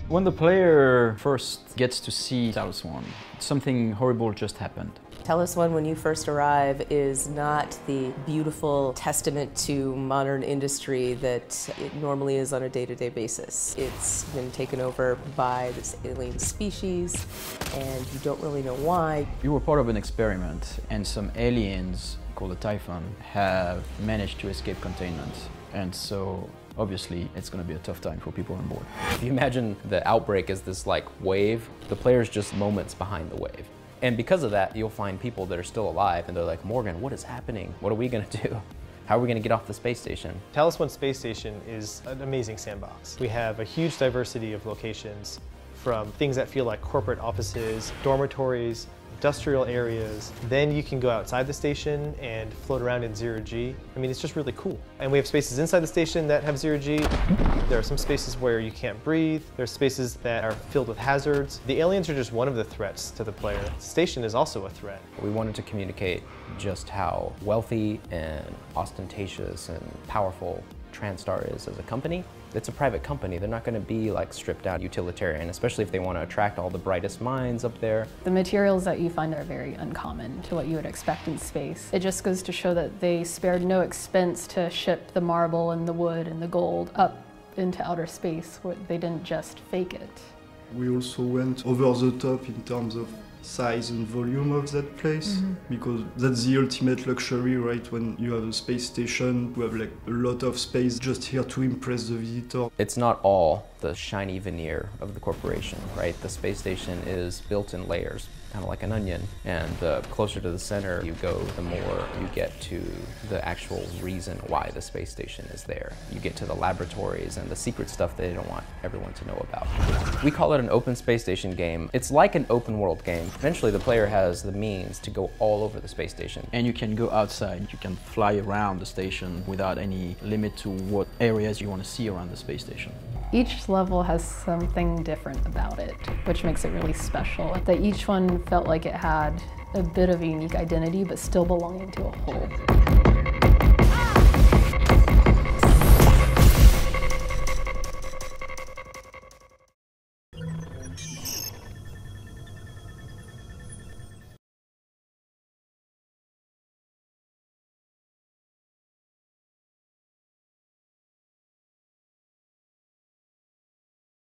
When the player first gets to see Talos 1, something horrible just happened. Talos 1, when you first arrive, is not the beautiful testament to modern industry that it normally is on a day-to-day basis. It's been taken over by this alien species, and you don't really know why. You were part of an experiment, and some aliens, called the Typhon, have managed to escape containment. And so, obviously, it's going to be a tough time for people on board. If you imagine the outbreak as this like wave, the player's just moments behind the wave. And because of that, you'll find people that are still alive and they're like, Morgan, what is happening? What are we gonna do? How are we gonna get off the space station? Talos 1 space station is an amazing sandbox. We have a huge diversity of locations, from things that feel like corporate offices, dormitories, industrial areas. Then you can go outside the station and float around in zero-G. I mean, it's just really cool. And we have spaces inside the station that have zero-G. There are some spaces where you can't breathe. There's spaces that are filled with hazards. The aliens are just one of the threats to the player. The station is also a threat. We wanted to communicate just how wealthy and ostentatious and powerful TranStar is as a company. It's a private company. They're not going to be like stripped out utilitarian, especially if they want to attract all the brightest minds up there. The materials that you find are very uncommon to what you would expect in space. It just goes to show that they spared no expense to ship the marble and the wood and the gold up into outer space. They didn't just fake it. We also went over the top in terms of size and volume of that place, because that's the ultimate luxury, right? When you have a space station, you have like a lot of space just here to impress the visitor. It's not all the shiny veneer of the corporation, right? The space station is built in layers, kind of like an onion, and the closer to the center you go, the more you get to the actual reason why the space station is there. You get to the laboratories and the secret stuff they don't want everyone to know about. We call it an open space station game. It's like an open world game. Eventually the player has the means to go all over the space station. And you can go outside, you can fly around the station without any limit to what areas you want to see around the space station. Each level has something different about it, which makes it really special. That each one felt like it had a bit of a unique identity, but still belonging to a whole.